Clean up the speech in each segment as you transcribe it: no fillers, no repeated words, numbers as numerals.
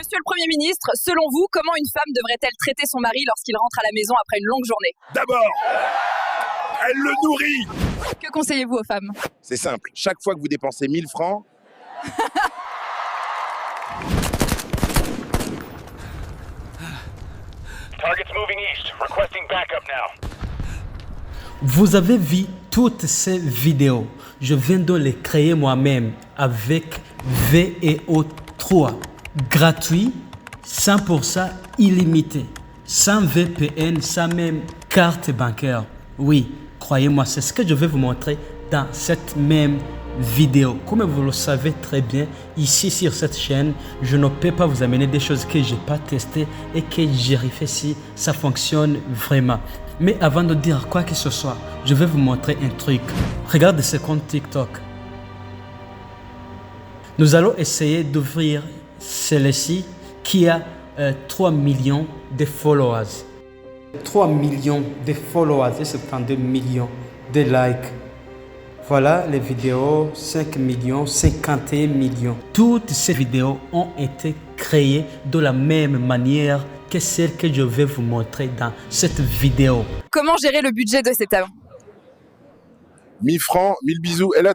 Monsieur le Premier ministre, selon vous, comment une femme devrait-elle traiter son mari lorsqu'il rentre à la maison après une longue journée? D'abord, elle le nourrit. Que conseillez-vous aux femmes? C'est simple, chaque fois que vous dépensez 1000 francs, Target's moving east. Requesting backup now. Vous avez vu toutes ces vidéos. Je viens de les créer moi-même avec VEO3. Gratuit, 100% illimité. Sans VPN, sans même carte bancaire. Oui, croyez-moi, c'est ce que je vais vous montrer dans cette même vidéo. Comme vous le savez très bien, ici sur cette chaîne, je ne peux pas vous amener des choses que je n'ai pas testées et que j'ai refait si ça fonctionne vraiment. Mais avant de dire quoi que ce soit, je vais vous montrer un truc. Regardez ce compte TikTok. Nous allons essayer d'ouvrir celui-ci qui a 3 millions de followers. 3 millions de followers et 72 millions de likes. Voilà les vidéos, 5 millions, 51 millions. Toutes ces vidéos ont été créées de la même manière que celle que je vais vous montrer dans cette vidéo. Comment gérer le budget de cet homme? 1000 francs, 1000 bisous, Elot.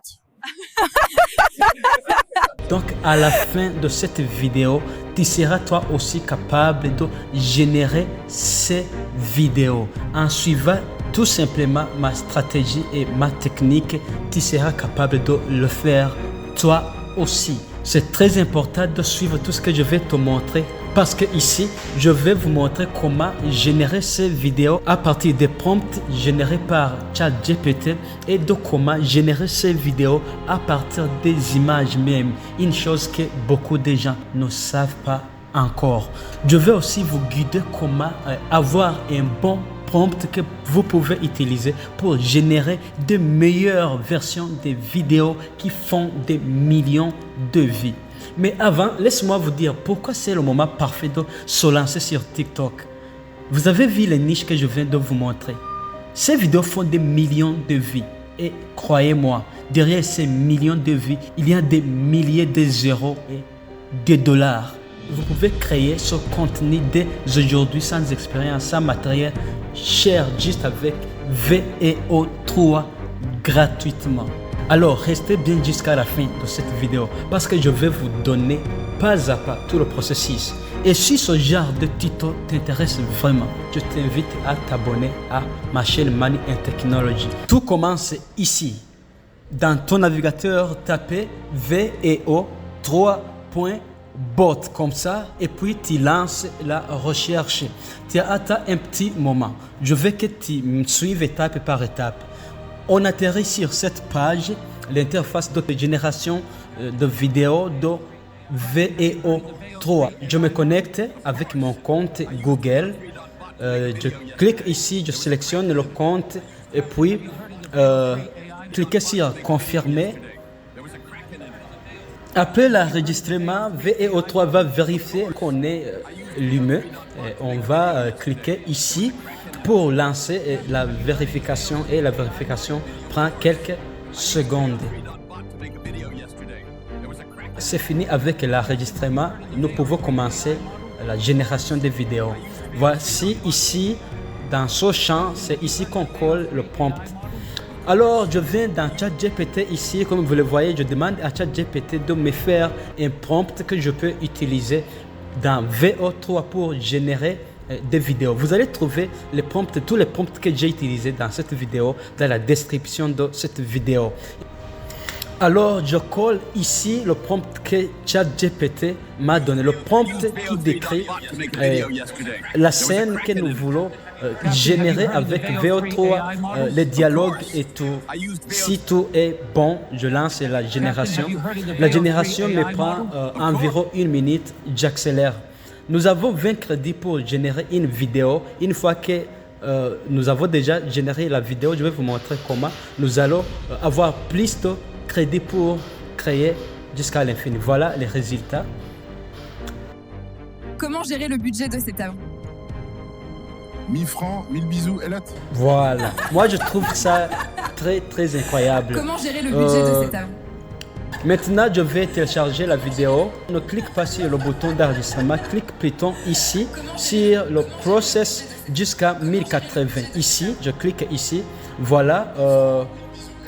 Donc à la fin de cette vidéo, tu seras toi aussi capable de générer ces vidéos. En suivant tout simplement ma stratégie et ma technique, tu seras capable de le faire toi aussi. C'est très important de suivre tout ce que je vais te montrer parce que ici, je vais vous montrer comment générer ces vidéos à partir des prompts générés par ChatGPT et de comment générer ces vidéos à partir des images même. Une chose que beaucoup de gens ne savent pas encore. Je vais aussi vous guider comment avoir un bon prompt que vous pouvez utiliser pour générer de meilleures versions des vidéos qui font des millions de vues. Mais avant, laissez-moi vous dire pourquoi c'est le moment parfait de se lancer sur TikTok. Vous avez vu les niches que je viens de vous montrer. Ces vidéos font des millions de vues. Et croyez-moi, derrière ces millions de vues, il y a des milliers de zéros et de dollars. Vous pouvez créer ce contenu dès aujourd'hui sans expérience, sans matériel cher, juste avec VEO3 gratuitement. Alors restez bien jusqu'à la fin de cette vidéo parce que je vais vous donner pas à pas tout le processus. Et si ce genre de tuto t'intéresse vraiment, je t'invite à t'abonner à ma chaîne Money and Technology. Tout commence ici. Dans ton navigateur, tapez VEO3.bot comme ça et puis tu lances la recherche. Tu attends un petit moment. Je veux que tu me suives étape par étape. On atterrit sur cette page, l'interface de génération de vidéos de VEO3. Je me connecte avec mon compte Google. Je clique ici, je sélectionne le compte et puis cliquez sur confirmer. Après l'enregistrement, VEO3 va vérifier qu'on est l'humain. On va cliquer ici pour lancer la vérification et la vérification prend quelques secondes. C'est fini avec l'enregistrement. Nous pouvons commencer la génération des vidéos. Voici ici, dans ce champ, c'est ici qu'on colle le prompt. Alors, je viens dans ChatGPT ici, comme vous le voyez, je demande à ChatGPT de me faire un prompt que je peux utiliser dans VEO3 pour générer des vidéos. Vous allez trouver les prompts, tous les prompts que j'ai utilisés dans cette vidéo, dans la description de cette vidéo. Alors, je colle ici le prompt que ChatGPT m'a donné. Le prompt qui décrit la scène que nous voulons générer avec VEO3, les dialogues et tout. Si tout est bon, je lance la génération. La génération me prend environ 1 minute, j'accélère. Nous avons 20 crédits pour générer une vidéo. Une fois que nous avons déjà généré la vidéo, je vais vous montrer comment nous allons avoir plus de crédits pour créer jusqu'à l'infini. Voilà les résultats. Comment gérer le budget de cet homme? 1000 francs, 1000 bisous, Elot. Voilà. Moi, je trouve ça très, très incroyable. Comment gérer le budget de cet homme? Maintenant, je vais télécharger la vidéo. Ne clique pas sur le bouton d'enregistrement. Clique plutôt ici sur le process jusqu'à 1080. Ici, je clique ici. Voilà,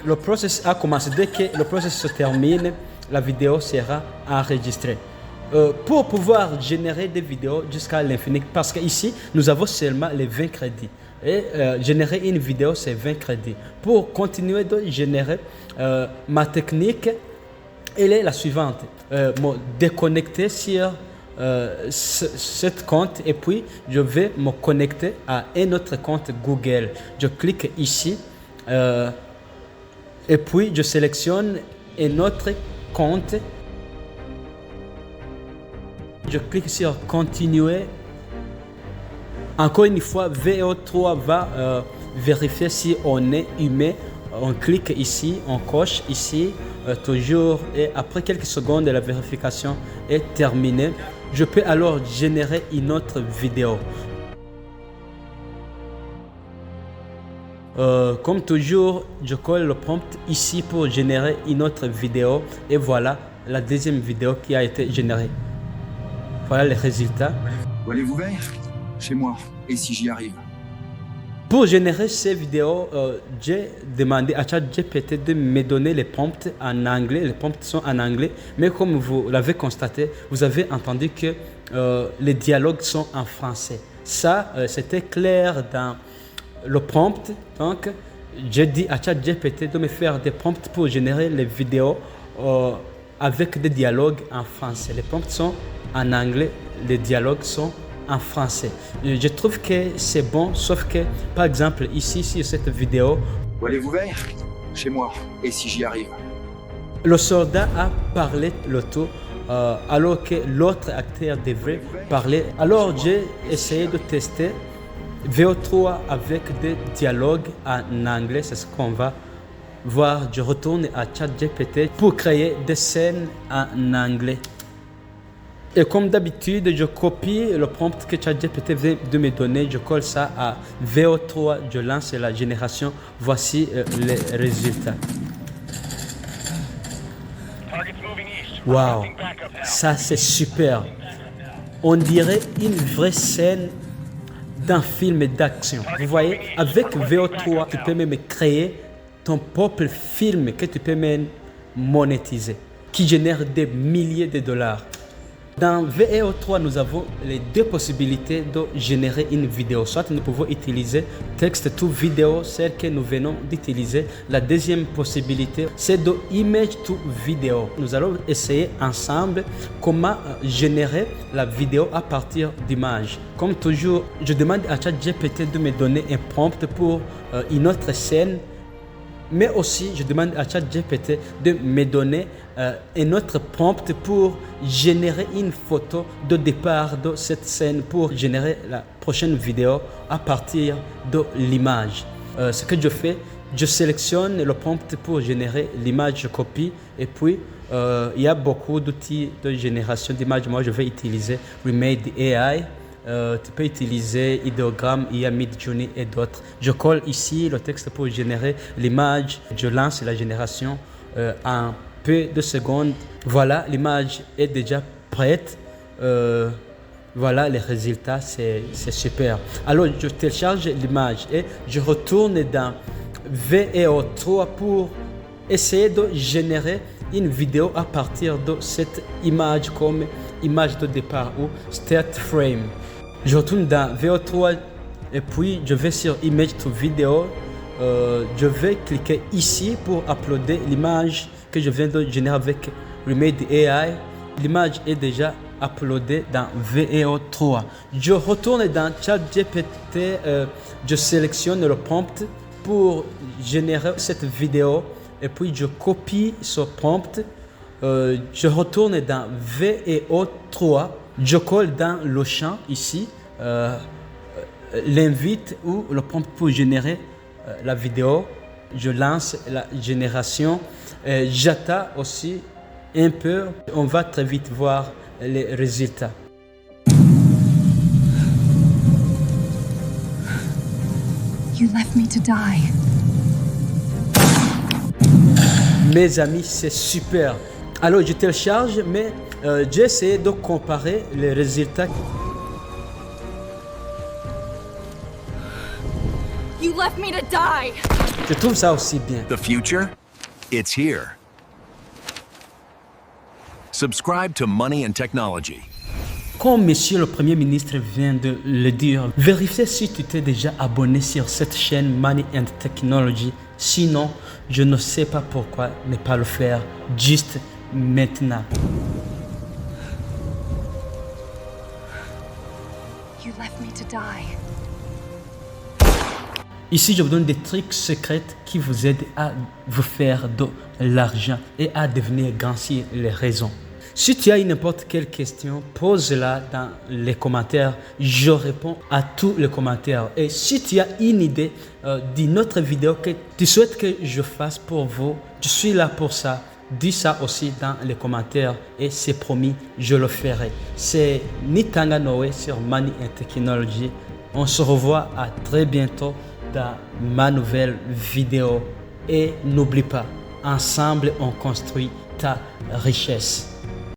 le process a commencé. Dès que le process se termine, la vidéo sera enregistrée. Pour pouvoir générer des vidéos jusqu'à l'infini, parce qu'ici, nous avons seulement les 20 crédits. Et générer une vidéo, c'est 20 crédits. Pour continuer de générer, ma technique, elle est la suivante. Me déconnecter sur cet compte et puis je vais me connecter à un autre compte Google. Je clique ici et puis je sélectionne un autre compte. Je clique sur continuer. Encore une fois, VO3 va vérifier si on est humain. On clique ici, on coche ici, toujours, et après quelques secondes, la vérification est terminée. Je peux alors générer une autre vidéo. Comme toujours, je colle le prompt ici pour générer une autre vidéo. Et voilà la deuxième vidéo qui a été générée. Voilà les résultats. Où allez-vous vers? Chez moi. Et si j'y arrive? Pour générer ces vidéos, j'ai demandé à ChatGPT de me donner les prompts en anglais. Les prompts sont en anglais, mais comme vous l'avez constaté, vous avez entendu que les dialogues sont en français. Ça, c'était clair dans le prompt. Donc, j'ai dit à ChatGPT de me faire des prompts pour générer les vidéos avec des dialogues en français. Les prompts sont en anglais, les dialogues sont en français. Je trouve que c'est bon, sauf que, par exemple, ici, sur cette vidéo, Où allez-vous vers? Chez moi. Et si j'y arrive? le soldat a parlé le tout, alors que l'autre acteur devrait parler. Alors, j'ai essayé de tester VO3 avec des dialogues en anglais. C'est ce qu'on va voir. Je retourne à ChatGPT pour créer des scènes en anglais. Et comme d'habitude, je copie le prompt que ChatGPT vient de me donner, je colle ça à VO3, je lance la génération. Voici les résultats. Target's moving east. Waouh, Requesting backup now. ça c'est super. On dirait une vraie scène d'un film d'action. Vous voyez, avec VO3, tu peux même créer ton propre film que tu peux même monétiser, qui génère des milliers de dollars. Dans VO3, nous avons les deux possibilités de générer une vidéo. Soit nous pouvons utiliser texte to vidéo, celle que nous venons d'utiliser. La deuxième possibilité, c'est de image to vidéo. Nous allons essayer ensemble comment générer la vidéo à partir d'images. Comme toujours, je demande à ChatGPT de me donner un prompt pour une autre scène. Mais aussi, je demande à ChatGPT de me donner un autre prompt pour générer une photo de départ de cette scène, pour générer la prochaine vidéo à partir de l'image. Ce que je fais, je sélectionne le prompt pour générer l'image, je copie, et puis il y a beaucoup d'outils de génération d'images. Moi, je vais utiliser Remade AI. Tu peux utiliser Ideogram, IA, Midjourney et d'autres. Je colle ici le texte pour générer l'image. Je lance la génération en peu de secondes. Voilà, l'image est déjà prête. Voilà les résultats, c'est super. Alors, je télécharge l'image et je retourne dans VO3 pour essayer de générer une vidéo à partir de cette image comme image de départ ou start frame. Je retourne dans VO3 et puis je vais sur Image to Video. Je vais cliquer ici pour uploader l'image que je viens de générer avec Remade AI. L'image est déjà uploadée dans VO3. Je retourne dans ChatGPT. Je sélectionne le prompt pour générer cette vidéo et puis je copie ce prompt. Je retourne dans VO3. Je colle dans le champ ici l'invite ou le prompt pour générer la vidéo. Je lance la génération. J'attends aussi un peu. On va très vite voir les résultats. You left me to die. Mes amis, c'est super. Alors je télécharge, mais j'ai essayé de comparer les résultats. You left me to die. Je trouve ça aussi bien. The future? It's here. Subscribe to Money and Technology. Comme Monsieur le Premier ministre vient de le dire, vérifie si tu t'es déjà abonné sur cette chaîne Money and Technology. Sinon, je ne sais pas pourquoi ne pas le faire juste maintenant. You left me to die. Ici, je vous donne des trucs secrets qui vous aident à vous faire de l'argent et à devenir grand sur les raisons. Si tu as n'importe quelle question, pose-la dans les commentaires. Je réponds à tous les commentaires. Et si tu as une idée d'une autre vidéo que tu souhaites que je fasse pour vous, je suis là pour ça. Dis ça aussi dans les commentaires et c'est promis, je le ferai. C'est Nitanga Noé sur Money and Technology. On se revoit à très bientôt dans ma nouvelle vidéo. Et n'oublie pas, ensemble on construit ta richesse.